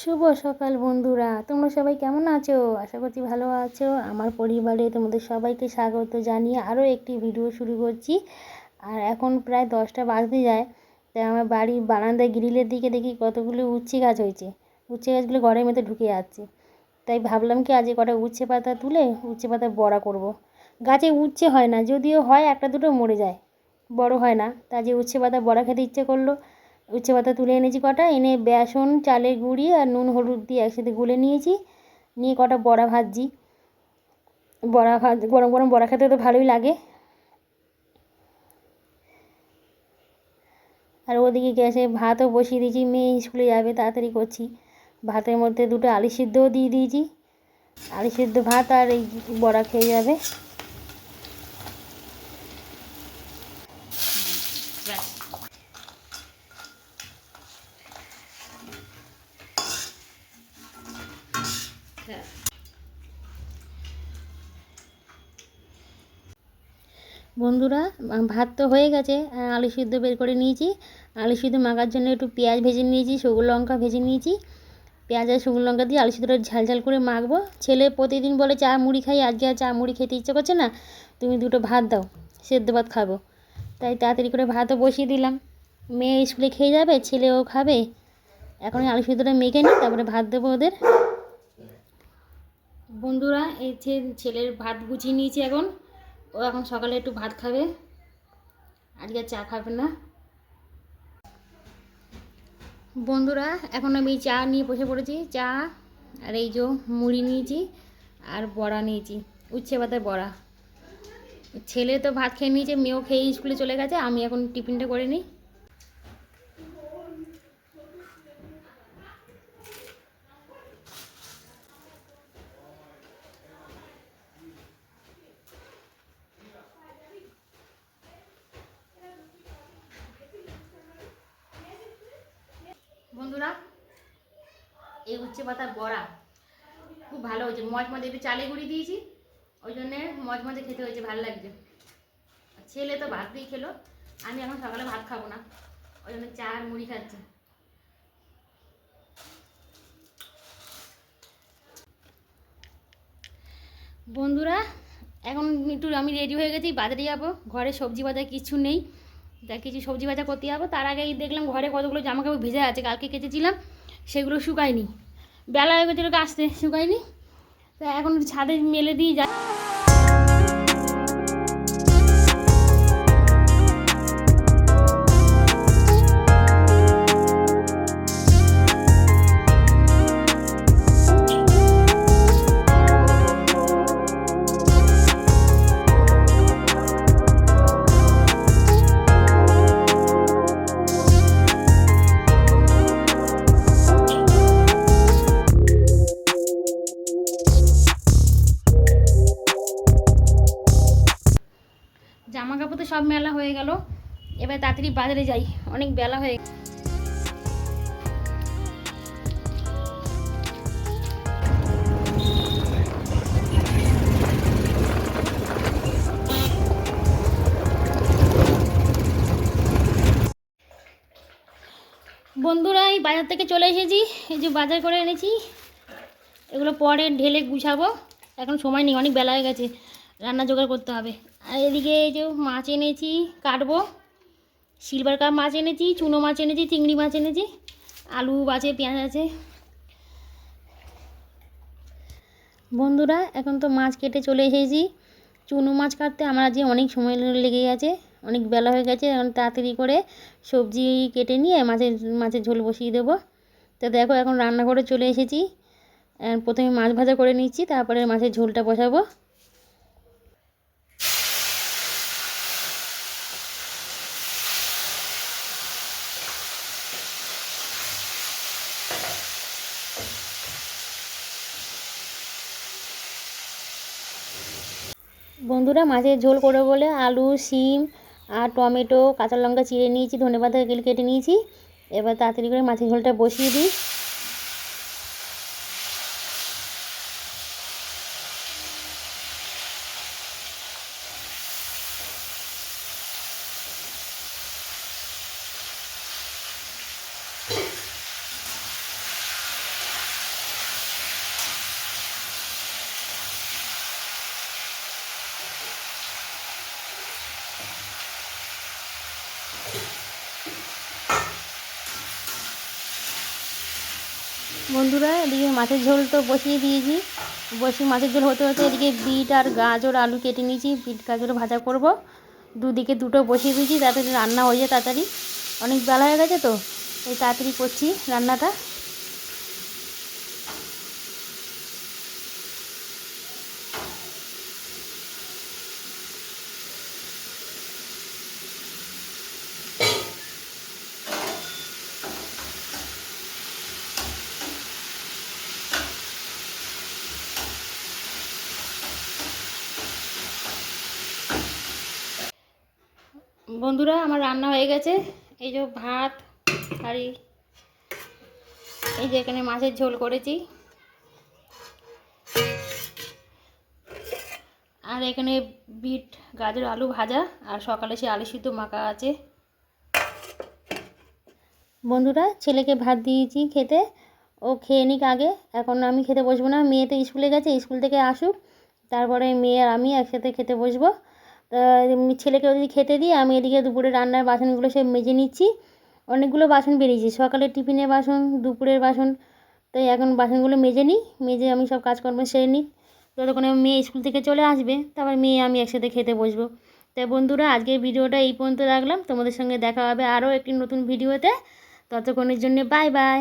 শুভ সকাল বন্ধুরা, তোমরা সবাই কেমন আছো? আশা করছি ভালো আছো। আমার পরিবারে তোমাদের সবাইকে স্বাগত জানিয়ে আরও একটি ভিডিও শুরু করছি। আর এখন প্রায় 10টা বাজতে যায়। তাই আমার বাড়ির বারান্দায় গ্রিলের দিকে দেখি কতগুলো উচ্ছে গাছ হয়েছে। উচ্ছে গাছগুলো ঘরের মধ্যে ঢুকে যাচ্ছে। তাই ভাবলাম কি আজকে কটা উচ্ছে পাতা তুলে উচ্ছে পাতা বড়া করব। গাছে উচ্ছে হয় না, যদিও হয় একটা দুটো মরে যায়, বড় হয় না। তা যে উচ্ছে পাতা বড়া খেতে ইচ্ছে করলো। উচ্ছে পাতা তুলে এনেছি কটা, এনে বেসন চালের গুঁড়ি আর নুন হলুদ দিয়ে একসাথে গুলে নিয়েছি। নিয়ে কটা বড়া ভাজছি। গরম গরম বড়া খেতে তো ভালোই লাগে। আর ওদিকে গ্যাসে ভাতও বসিয়ে দিয়েছি, মেয়ে স্কুলে যাবে তাড়াতাড়ি করছি। ভাতের মধ্যে দুটো আলু সিদ্ধও দিয়ে দিয়েছি। আলু সিদ্ধ ভাত আর এই বড়া খেয়ে যাবে। বন্ধুরা, ভাত তো হয়ে গেছে, আলু সিদ্ধ বের করে নিয়েছি। আলু সিদ্ধ মাখার জন্য একটু পেঁয়াজ ভেজে নিয়েছি, শুকনো লঙ্কা ভেজে নিয়েছি। পেঁয়াজ আর শুকনো লঙ্কা দিয়ে আলু সিদ্ধটা ঝাল ঝাল করে মাখবো। ছেলে প্রতিদিন বলে চা মুড়ি খাই, আজকে আর চা মুড়ি খেতে ইচ্ছে করছে না, তুমি দুটো ভাত দাও, সেদ্ধ ভাত খাবো। তাই তাড়াতাড়ি করে ভাতও বসিয়ে দিলাম। মেয়ে স্কুলে খেয়ে যাবে, ছেলেও খাবে। এখন আলু সিদ্ধটা মেখে নিই, তারপরে ভাত দেবো ওদের। বন্ধুরা, এই ছেলের ভাত গুছিয়ে নিয়েছি। এখন ও এখন সকালে একটু ভাত খাবে, আজকে চা খাবে না। বন্ধুরা, এখন আমি চা নিয়ে বসে পড়েছি। চা আর এই যে মুড়ি নিয়েছি আর বড়া নিয়েছি, উচ্ছে পাতার বড়া। ছেলে তো ভাত খেয়ে নিয়েছে, মেয়েও খেয়ে স্কুলে চলে গেছে। আমি এখন টিফিনটা করে নিই। বন্ধুরা, এই উচ্ছে পাতার বড়া খুব ভালো হয়েছে। মজমজে একটু চালে গুঁড়ি দিয়েছি, ওই জন্যে মজমজে খেতে হয়েছে, ভালো লাগছে। ছেলে তো ভাত দিয়ে খেলো, আমি এখন সকালে ভাত খাবো না, ওই জন্য চা আর মুড়ি খাচ্ছে। বন্ধুরা, এখন একটু আমি রেডি হয়ে গেছি, বাজারে যাবো। ঘরে সবজি বাজার কিছু নেই, তাই কিছু সবজি বাজার করতে যাবো। তার আগেই দেখলাম ঘরে কতগুলো জামা কাপড় ভেজা আছে, কালকে কেচেছিলাম, সেগুলো শুকায়নি। বেলা হয়ে গেছিলো আসতে, শুকায়নি। তা এখন ছাদে মেলে দিয়ে যা। জামা কাপড় তো সব মেলা হয়ে গেল, এবার তাড়াতাড়ি বাজারে যাই, অনেক বেলা হয়ে। বন্ধুরা, এই বাজার থেকে চলে এসেছি। এই যে বাজার করে এনেছি, এগুলো পরে ঢেলে গুছাবো। এখন সময় নেই, অনেক বেলা হয়ে গেছে, রান্না জোগাড় করতে হবে। আর এদিকে এই যে মাছ এনেছি, কাটবো। সিলভার কাপ মাছ এনেছি, চুনো মাছ এনেছি, চিংড়ি মাছ এনেছি, আলু আছে, পেঁয়াজ আছে। বন্ধুরা, এখন তো মাছ কেটে চলে এসেছি। চুনো মাছ কাটতে আমার আজকে অনেক সময় লেগে গেছে, অনেক বেলা হয়ে গেছে। এখন তাড়াতাড়ি করে সবজি কেটে নিয়ে মাছের ঝোল বসিয়ে দেবো। তো দেখো, এখন রান্নাঘরে চলে এসেছি। প্রথমে মাছ ভাজা করে নিচ্ছি, তারপরে মাছের ঝোলটা বসাবো। বন্ধুরা, মাছের ঝোল করে বলে আলু, শিম আর টমেটো, কাঁচা লঙ্কা চিড়ে নিয়েছি, ধনেপাতা কেটে নিয়েছি। এবার তাড়াতাড়ি করে মাছের ঝোলটা বসিয়ে দিই। বন্ধুরা এদিকে মাছের ঝোল তো বসিয়ে দিয়েছি, মাছের ঝোল হতে হতে এদিকে বিট আর গাজর আলু কেটে নিয়েছি, বিট গাজর ভাজা করব। দুদিকে দুটো বসিয়ে দিয়েছি যাতে রান্না হয়ে যায় তাড়াতাড়ি, অনেক বেলা হয়ে গেছে তো এই তাড়াতাড়ি করছি রান্নাটা। বন্ধুরা আমার রান্না হয়ে গেছে, এই যে ভাত আর এই যে এখানে মাছের ঝোল করেছি, আর এখানে বিট গাজর আলু ভাজা, আর সকালে সে আলু সিদ্ধ মাখা আছে। বন্ধুরা ছেলেকে ভাত দিয়েছি খেতে, ও খেয়ে নিক আগে, এখন আমি খেতে বসবো না, মেয়ে তো স্কুলে গেছে, স্কুল থেকে আসুক তারপরে মেয়ে আর আমি একসাথে খেতে বসবো। ছেলেকে ওদিকে খেতে দিয়ে আমি এদিকে দুপুরে রান্নার বাসনগুলো সব মেজে নিচ্ছি। অনেকগুলো বাসন বেরিয়েছে, সকালে টিফিনের বাসন, দুপুরের বাসন, তাই এখন বাসনগুলো মেজে নিই, মেজে আমি সব কাজকর্ম সেরে নিই। ততক্ষণে মেয়ে স্কুল থেকে চলে আসবে, তারপর মেয়ে আমি একসাথে খেতে বসবো। তাই বন্ধুরা আজকের ভিডিওটা এই পর্যন্ত রাখলাম, তোমাদের সঙ্গে দেখা হবে আরও একটি নতুন ভিডিওতে। ততক্ষণের জন্য বাই বাই।